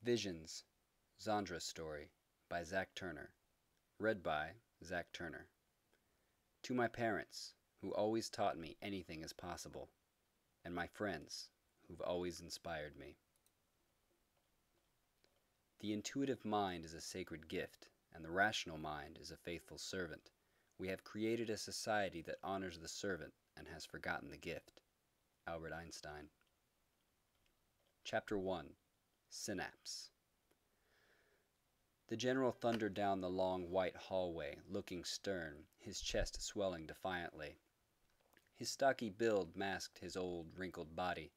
Visions, Zandra's Story by Zach Turner. Read by Zach Turner. To my parents, who always taught me anything is possible, and my friends, who've always inspired me. The intuitive mind is a sacred gift, and the rational mind is a faithful servant. We have created a society that honors the servant and has forgotten the gift. Albert Einstein. Chapter 1. Synapse. The general thundered down the long white hallway, looking stern, his chest swelling defiantly. His stocky build masked his old, wrinkled body.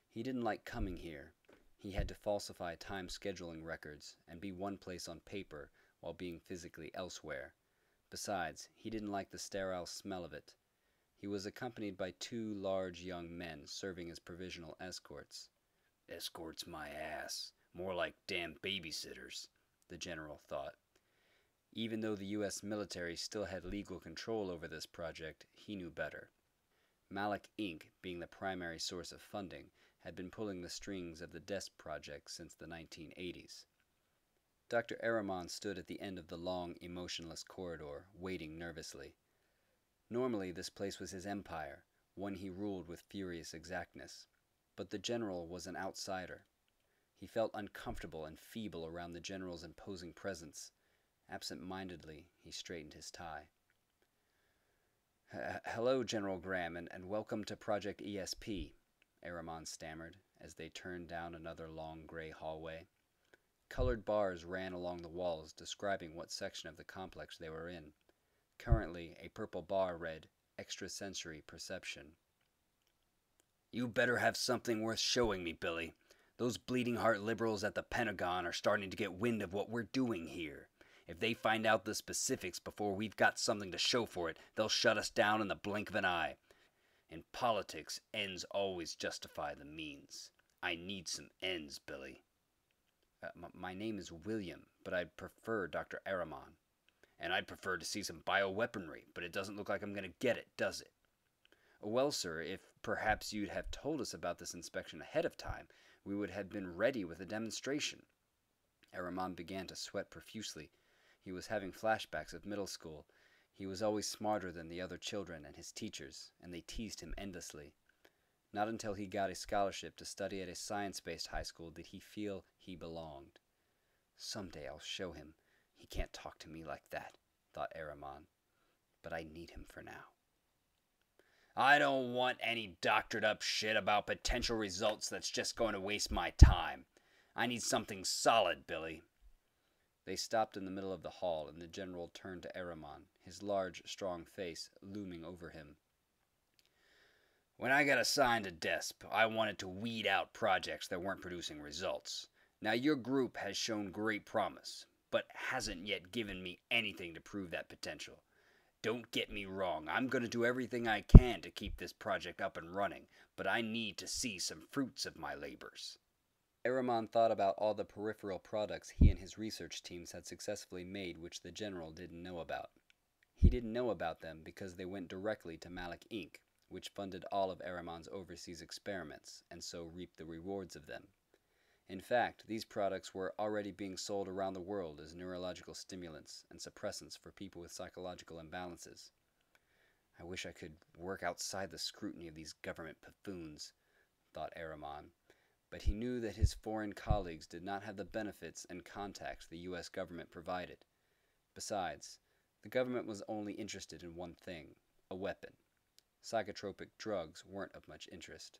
He didn't like coming here. He had to falsify time scheduling records and be one place on paper while being physically elsewhere. Besides, he didn't like the sterile smell of it. He was accompanied by two large young men serving as provisional escorts. "Escorts my ass. More like damn babysitters," the general thought. Even though the U.S. military still had legal control over this project, he knew better. Malik Inc., being the primary source of funding, had been pulling the strings of the DESP project since the 1980s. Dr. Araman stood at the end of the long, emotionless corridor, waiting nervously. Normally, this place was his empire, one he ruled with furious exactness. But the general was an outsider. He felt uncomfortable and feeble around the general's imposing presence. Absent-mindedly, he straightened his tie. "Hello, General Graham, and welcome to Project ESP," Araman stammered, as they turned down another long gray hallway. Colored bars ran along the walls, describing what section of the complex they were in. Currently, a purple bar read, "Extrasensory Perception." "You better have something worth showing me, Billy. Those bleeding heart liberals at the Pentagon are starting to get wind of what we're doing here. If they find out the specifics before we've got something to show for it, they'll shut us down in the blink of an eye. In politics, ends always justify the means. I need some ends, Billy." My name is William, but I'd prefer Dr. Araman. "And I'd prefer to see some bioweaponry, but it doesn't look like I'm going to get it, does it?" "Well, sir, if perhaps you'd have told us about this inspection ahead of time, we would have been ready with a demonstration." Araman began to sweat profusely. He was having flashbacks of middle school. He was always smarter than the other children and his teachers, and they teased him endlessly. Not until he got a scholarship to study at a science-based high school did he feel he belonged. "Someday I'll show him. He can't talk to me like that," thought Araman. "But I need him for now." "I don't want any doctored-up shit about potential results that's just going to waste my time. I need something solid, Billy." They stopped in the middle of the hall, and the general turned to Araman, his large, strong face looming over him. "When I got assigned to DESP, I wanted to weed out projects that weren't producing results. Now, your group has shown great promise, but hasn't yet given me anything to prove that potential. Don't get me wrong, I'm going to do everything I can to keep this project up and running, but I need to see some fruits of my labors." Araman thought about all the peripheral products he and his research teams had successfully made which the general didn't know about. He didn't know about them because they went directly to Malik Inc., which funded all of Araman's overseas experiments, and so reaped the rewards of them. In fact, these products were already being sold around the world as neurological stimulants and suppressants for people with psychological imbalances. "I wish I could work outside the scrutiny of these government buffoons," thought Araman, but he knew that his foreign colleagues did not have the benefits and contacts the U.S. government provided. Besides, the government was only interested in one thing, a weapon. Psychotropic drugs weren't of much interest.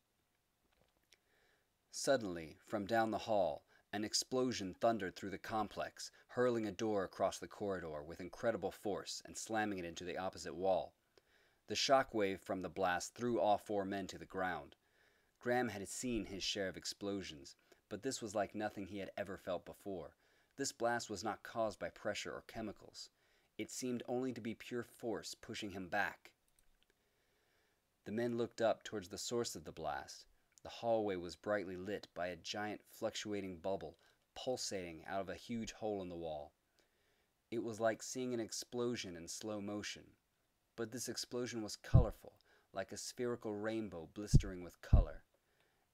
Suddenly, from down the hall, an explosion thundered through the complex, hurling a door across the corridor with incredible force and slamming it into the opposite wall. The shock wave from the blast threw all four men to the ground. Graham had seen his share of explosions, but this was like nothing he had ever felt before. This blast was not caused by pressure or chemicals. It seemed only to be pure force pushing him back. The men looked up towards the source of the blast. The hallway was brightly lit by a giant fluctuating bubble pulsating out of a huge hole in the wall. It was like seeing an explosion in slow motion, but this explosion was colorful, like a spherical rainbow blistering with color.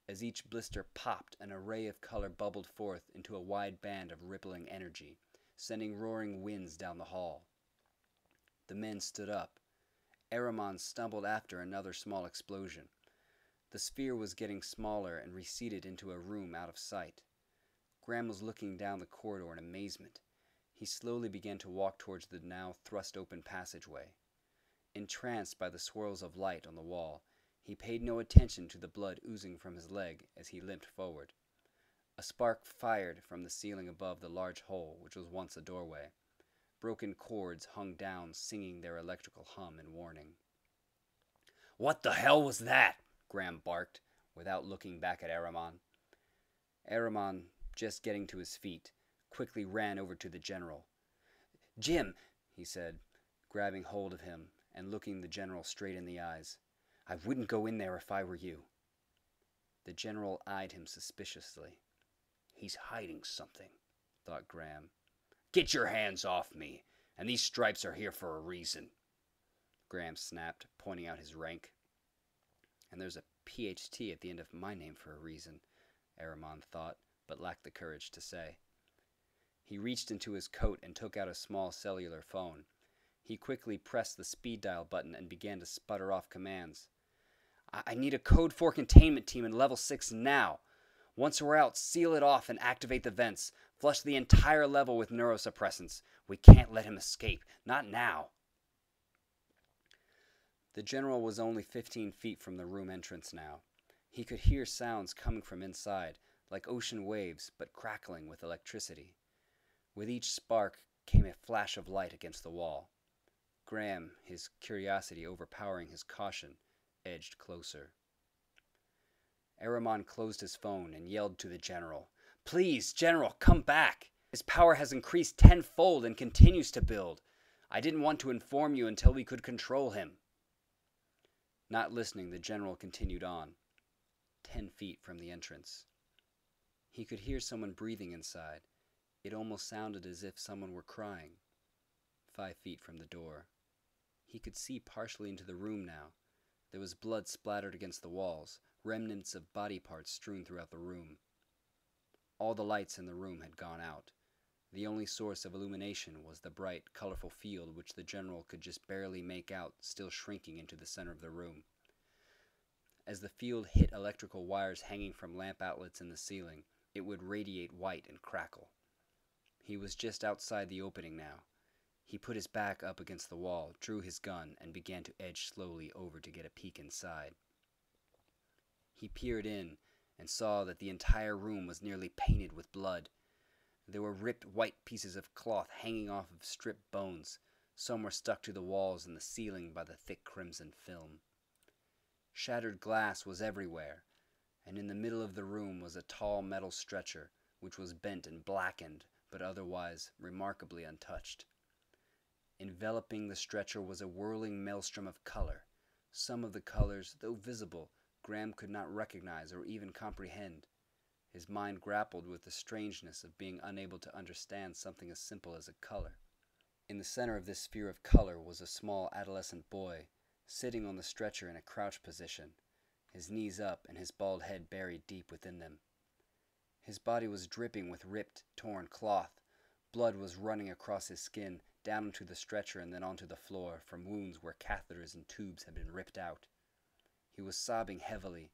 As each blister popped, an array of color bubbled forth into a wide band of rippling energy, sending roaring winds down the hall. The men stood up. Aramon stumbled after another small explosion. The sphere was getting smaller and receded into a room out of sight. Graham was looking down the corridor in amazement. He slowly began to walk towards the now thrust-open passageway. Entranced by the swirls of light on the wall, he paid no attention to the blood oozing from his leg as he limped forward. A spark fired from the ceiling above the large hole which was once a doorway. Broken cords hung down, singing their electrical hum in warning. "What the hell was that?" Graham barked, without looking back at Aramon. Aramon, just getting to his feet, quickly ran over to the general. "Jim," he said, grabbing hold of him and looking the general straight in the eyes, "I wouldn't go in there if I were you." The general eyed him suspiciously. "He's hiding something," thought Graham. "Get your hands off me, and these stripes are here for a reason," Graham snapped, pointing out his rank. "And there's a PhD at the end of my name for a reason," Aramon thought, but lacked the courage to say. He reached into his coat and took out a small cellular phone. He quickly pressed the speed dial button and began to sputter off commands. I need a code 4 containment team in level 6 now. Once we're out, seal it off and activate the vents. Flush the entire level with neurosuppressants. We can't let him escape. Not now." The general was only 15 feet from the room entrance now. He could hear sounds coming from inside, like ocean waves, but crackling with electricity. With each spark came a flash of light against the wall. Graham, his curiosity overpowering his caution, edged closer. Aramon closed his phone and yelled to the general, "Please, General, come back! His power has increased tenfold and continues to build. I didn't want to inform you until we could control him." Not listening, the general continued on, 10 feet from the entrance. He could hear someone breathing inside. It almost sounded as if someone were crying. 5 feet from the door. He could see partially into the room now. There was blood splattered against the walls, remnants of body parts strewn throughout the room. All the lights in the room had gone out. The only source of illumination was the bright, colorful field which the general could just barely make out, still shrinking into the center of the room. As the field hit electrical wires hanging from lamp outlets in the ceiling, it would radiate white and crackle. He was just outside the opening now. He put his back up against the wall, drew his gun, and began to edge slowly over to get a peek inside. He peered in and saw that the entire room was nearly painted with blood. There were ripped white pieces of cloth hanging off of stripped bones. Some were stuck to the walls and the ceiling by the thick crimson film. Shattered glass was everywhere, and in the middle of the room was a tall metal stretcher, which was bent and blackened, but otherwise remarkably untouched. Enveloping the stretcher was a whirling maelstrom of color. Some of the colors, though visible, Graham could not recognize or even comprehend. His mind grappled with the strangeness of being unable to understand something as simple as a color. In the center of this sphere of color was a small adolescent boy, sitting on the stretcher in a crouched position, his knees up and his bald head buried deep within them. His body was dripping with ripped, torn cloth. Blood was running across his skin, down into the stretcher and then onto the floor, from wounds where catheters and tubes had been ripped out. He was sobbing heavily.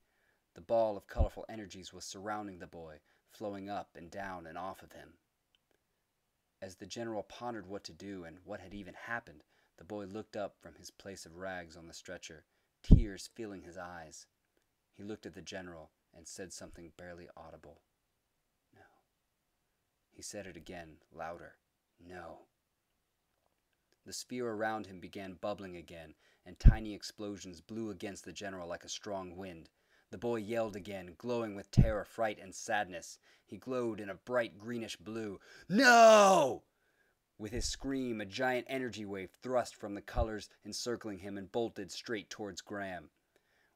The ball of colorful energies was surrounding the boy, flowing up and down and off of him. As the general pondered what to do and what had even happened, the boy looked up from his place of rags on the stretcher, tears filling his eyes. He looked at the general and said something barely audible. "No." He said it again, louder. "No." The sphere around him began bubbling again, and tiny explosions blew against the general like a strong wind. The boy yelled again, glowing with terror, fright, and sadness. He glowed in a bright greenish blue. "No!" With his scream, a giant energy wave thrust from the colors encircling him and bolted straight towards Graham.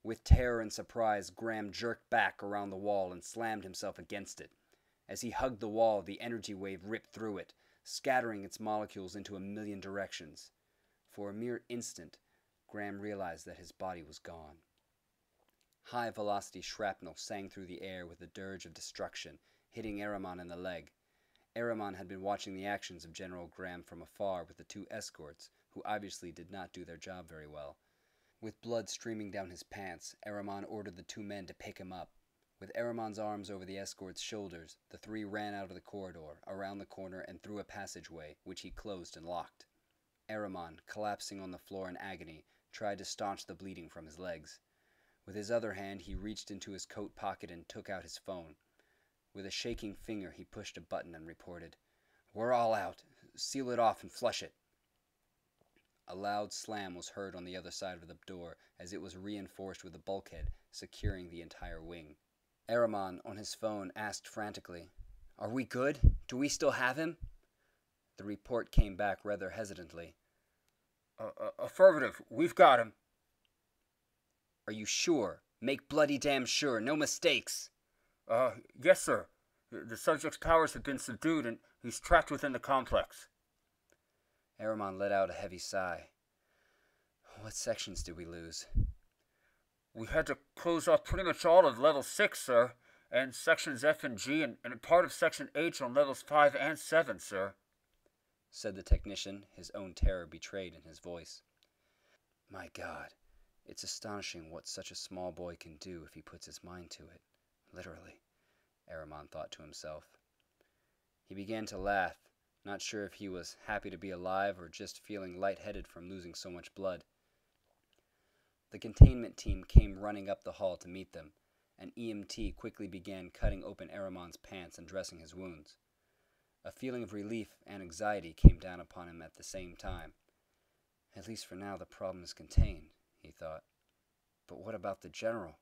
With terror and surprise, Graham jerked back around the wall and slammed himself against it. As he hugged the wall, the energy wave ripped through it, scattering its molecules into a million directions. For a mere instant, Graham realized that his body was gone. High-velocity shrapnel sang through the air with a dirge of destruction, hitting Ahriman in the leg. Ahriman had been watching the actions of General Graham from afar with the two escorts, who obviously did not do their job very well. With blood streaming down his pants, Ahriman ordered the two men to pick him up. With Ahriman's arms over the escort's shoulders, the three ran out of the corridor, around the corner, and through a passageway, which he closed and locked. Ahriman, collapsing on the floor in agony, tried to staunch the bleeding from his legs. With his other hand, he reached into his coat pocket and took out his phone. With a shaking finger, he pushed a button and reported, "We're all out. Seal it off and flush it." A loud slam was heard on the other side of the door as it was reinforced with a bulkhead securing the entire wing. Ahriman, on his phone, asked frantically, "Are we good? Do we still have him?" The report came back rather hesitantly. Affirmative. We've got him." "Are you sure? Make bloody damn sure. No mistakes." Yes, sir. The subject's powers have been subdued and he's trapped within the complex." Ahriman let out a heavy sigh. "What sections did we lose?" "We had to close off pretty much all of Level 6, sir, and Sections F and G, and part of Section H on Levels 5 and 7, sir," said the technician, his own terror betrayed in his voice. "My God, it's astonishing what such a small boy can do if he puts his mind to it. Literally," Ahriman thought to himself. He began to laugh, not sure if he was happy to be alive or just feeling lightheaded from losing so much blood. The containment team came running up the hall to meet them. An EMT quickly began cutting open Ahriman's pants and dressing his wounds. A feeling of relief and anxiety came down upon him at the same time. At least for now the problem is contained, he thought. But what about the general?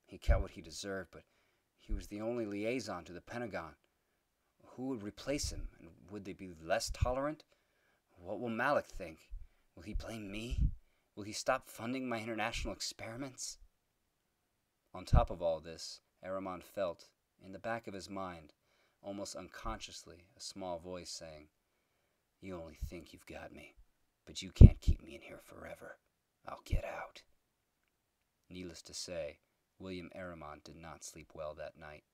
He got what he deserved, but he was the only liaison to the Pentagon. Who would replace him, and would they be less tolerant? What will Malik think? Will he blame me? Will he stop funding my international experiments? On top of all this, Ahriman felt, in the back of his mind, almost unconsciously, a small voice saying, "You only think you've got me, but you can't keep me in here forever. I'll get out." Needless to say, William Ahriman did not sleep well that night.